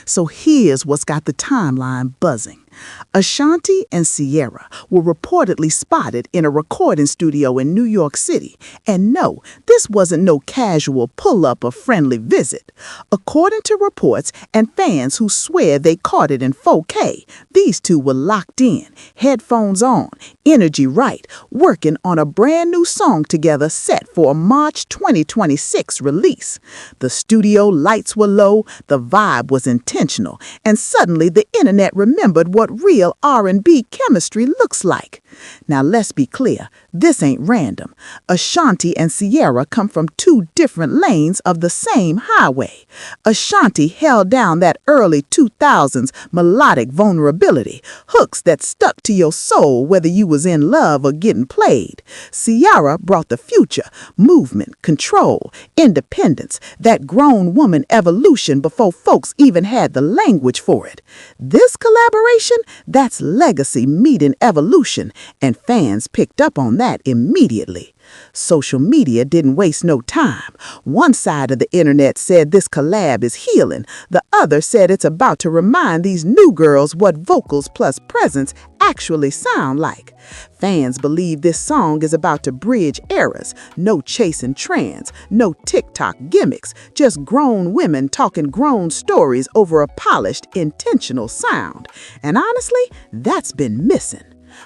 So here's what's got the timeline buzzing. Ashanti and Ciara were reportedly spotted in a recording studio in New York City. And no, this wasn't no casual pull-up or friendly visit. According to reports and fans who swear they caught it in 4K, these two were locked in, headphones on, energy right, working on a brand new song together set for a March 2026 release. The studio lights were low, the vibe was intentional, and suddenly the internet remembered what real R&B chemistry looks like. Now let's be clear, this ain't random. Ashanti and Ciara come from two different lanes of the same highway. Ashanti held down that early 2000s melodic vulnerability, hooks that stuck to your soul whether you was in love or getting played. Ciara brought the future, movement, control, independence, that grown woman evolution before folks even had the language for it. This collaboration, that's legacy meeting evolution, and fans picked up on that immediately. Social media didn't waste no time. One side of the internet said this collab is healing. The other said it's about to remind these new girls what vocals plus presence actually sound like. Fans believe this song is about to bridge eras. No chasing trends, no TikTok gimmicks, just grown women talking grown stories over a polished, intentional sound. And honestly, that's been missing.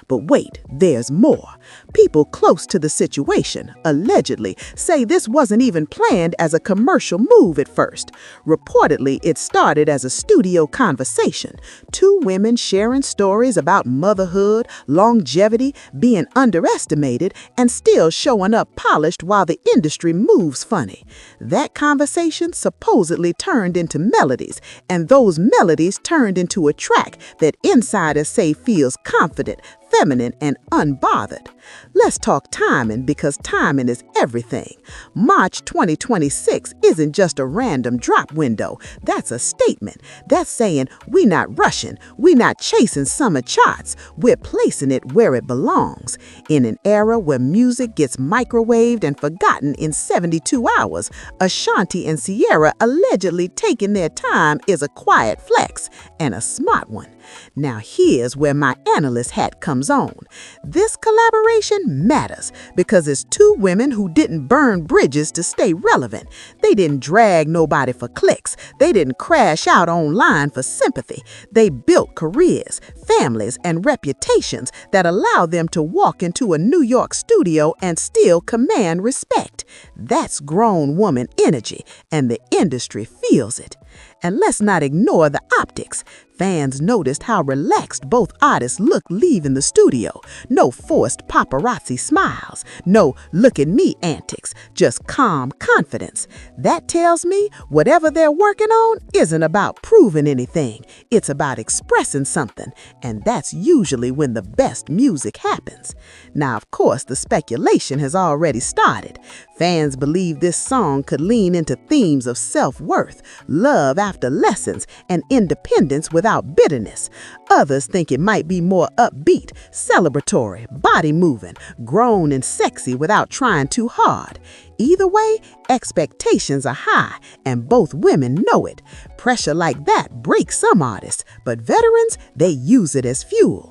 But wait, there's more. People close to the situation, allegedly, say this wasn't even planned as a commercial move at first. Reportedly, it started as a studio conversation. Two women sharing stories about motherhood, longevity, being underestimated, and still showing up polished while the industry moves funny. That conversation supposedly turned into melodies, and those melodies turned into a track that insiders say feels confident, feminine, and unbothered. Let's talk timing, because timing is everything. March 2026 isn't just a random drop window. That's a statement. That's saying we not rushing, we not chasing summer charts. We're placing it where it belongs. In an era where music gets microwaved and forgotten in 72 hours, Ashanti and Ciara allegedly taking their time is a quiet flex, and a smart one. Now here's where my analyst hat comes on. This collaboration matters because it's two women who didn't burn bridges to stay relevant. They didn't drag nobody for clicks. They didn't crash out online for sympathy. They built careers, families, and reputations that allow them to walk into a New York studio and still command respect. That's grown woman energy, and the industry feels it. And let's not ignore the optics. Fans noticed how relaxed both artists look leaving the studio. No forced paparazzi smiles, no look at me antics, just calm confidence. That tells me whatever they're working on isn't about proving anything. It's about expressing something, and that's usually when the best music happens. Now, of course, the speculation has already started. Fans believe this song could lean into themes of self-worth, love after lessons, and independence without bitterness. Others think it might be more upbeat, celebratory, body-moving, grown and sexy without trying too hard. Either way, expectations are high, and both women know it. Pressure like that breaks some artists, but veterans, they use it as fuel.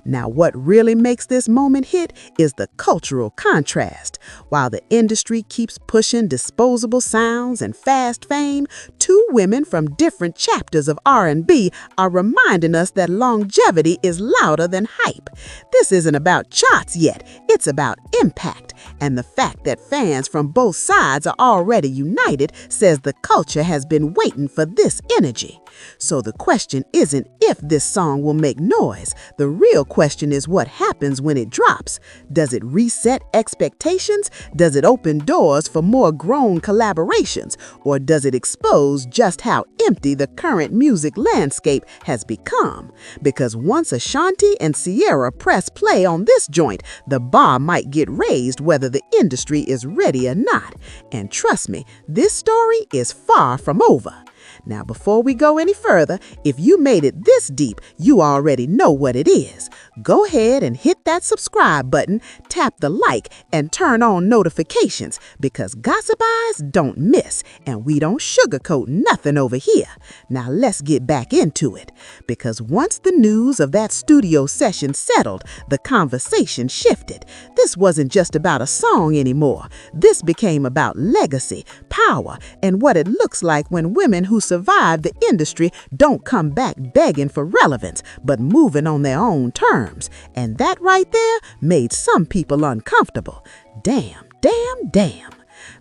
Now, what really makes this moment hit is the cultural contrast. While the industry keeps pushing disposable sounds and fast fame, two women from different chapters of R&B are reminding us that longevity is louder than hype. This isn't about charts yet, it's about impact. And the fact that fans from both sides are already united says the culture has been waiting for this energy. So the question isn't if this song will make noise. The real question is what happens when it drops. Does it reset expectations? Does it open doors for more grown collaborations? Or does it expose just how empty the current music landscape has become? Because once Ashanti and Ciara press play on this joint, the bar might get raised whether the industry is ready or not. And trust me, this story is far from over. Now, before we go any further, if you made it this deep, you already know what it is. Go ahead and hit that subscribe button, tap the like, and turn on notifications because Gossip Eyes don't miss, and we don't sugarcoat nothing over here. Now, let's get back into it, because once the news of that studio session settled, the conversation shifted. This wasn't just about a song anymore. This became about legacy, power, and what it looks like when women who survive the industry don't come back begging for relevance, but moving on their own terms. And that right there made some people uncomfortable. Damn, damn, damn.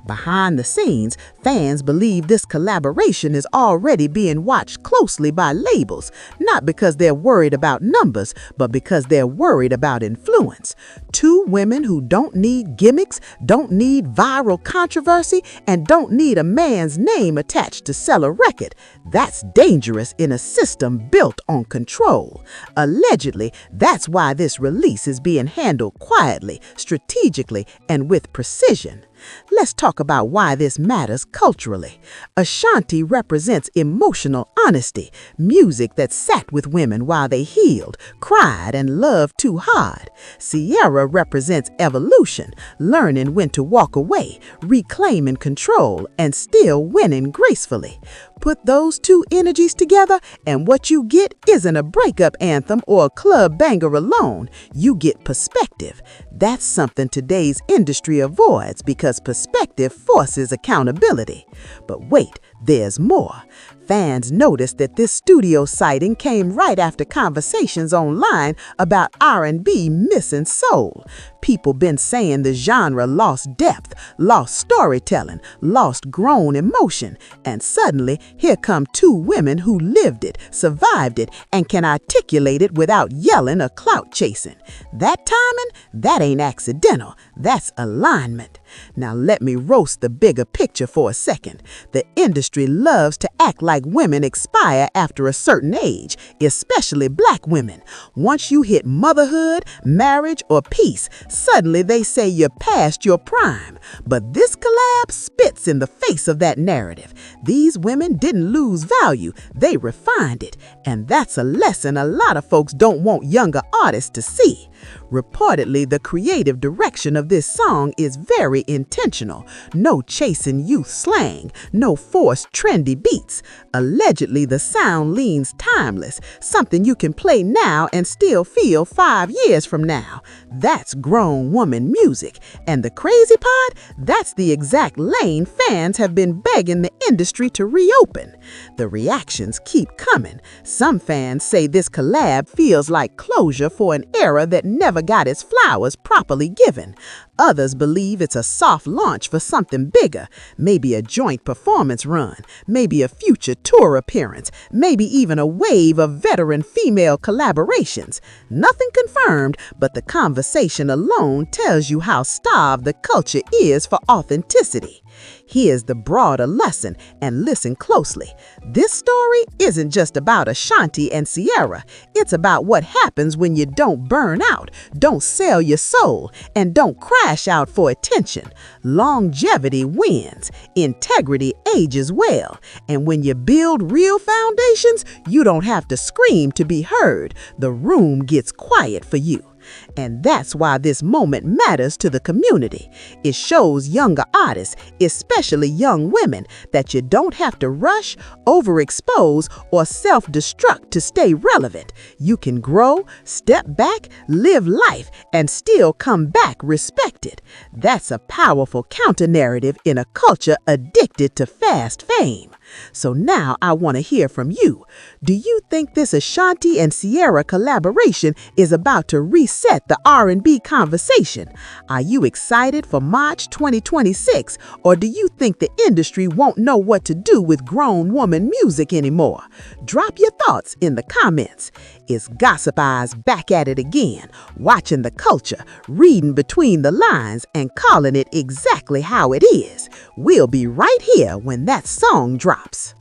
Behind the scenes, fans believe this collaboration is already being watched closely by labels, not because they're worried about numbers, but because they're worried about influence. Two women who don't need gimmicks, don't need viral controversy, and don't need a man's name attached to sell a record. That's dangerous in a system built on control. Allegedly, that's why this release is being handled quietly, strategically, and with precision. Let's talk about why this matters culturally. Ashanti represents emotional honesty, music that sat with women while they healed, cried, and loved too hard. Ciara represents evolution, learning when to walk away, reclaiming control, and still winning gracefully. Put those two energies together, and what you get isn't a breakup anthem or a club banger alone. You get perspective. That's something today's industry avoids because perspective forces accountability. But wait, there's more. Fans noticed that this studio sighting came right after conversations online about R&B missing soul. People been saying the genre lost depth, lost storytelling, lost grown emotion. And suddenly, here come two women who lived it, survived it, and can articulate it without yelling or clout chasing. That timing, that ain't accidental. That's alignment. Now let me roast the bigger picture for a second. The industry loves to act like women expire after a certain age, especially black women. Once you hit motherhood, marriage, or peace, suddenly they say you're past your prime. But this collab spits in the face of that narrative. These women didn't lose value, they refined it. And that's a lesson a lot of folks don't want younger artists to see. Reportedly, the creative direction of this song is very intentional. No chasing youth slang, no forced trendy beats. Allegedly, the sound leans timeless, something you can play now and still feel 5 years from now. That's grown woman music. And the crazy part? That's the exact lane fans have been begging the industry to reopen. The reactions keep coming. Some fans say this collab feels like closure for an era that never got its flowers properly given. Others believe it's a soft launch for something bigger, maybe a joint performance run, maybe a future tour appearance, maybe even a wave of veteran female collaborations. Nothing confirmed, but the conversation alone tells you how starved the culture is for authenticity. Here's the broader lesson, and listen closely. This story isn't just about Ashanti and Ciara. It's about what happens when you don't burn out, don't sell your soul, and don't crash out for attention. Longevity wins. Integrity ages well. And when you build real foundations, you don't have to scream to be heard. The room gets quiet for you. And that's why this moment matters to the community. It shows younger artists, especially young women, that you don't have to rush, overexpose, or self-destruct to stay relevant. You can grow, step back, live life, and still come back respected. That's a powerful counter-narrative in a culture addicted to fast fame. So now I want to hear from you. Do you think this Ashanti and Ciara collaboration is about to reset the R&B conversation? Are you excited for March 2026, or do you think the industry won't know what to do with grown woman music anymore? Drop your thoughts in the comments. Is Gossip Eyes back at it again, watching the culture, reading between the lines, and calling it exactly how it is? We'll be right here when that song drops.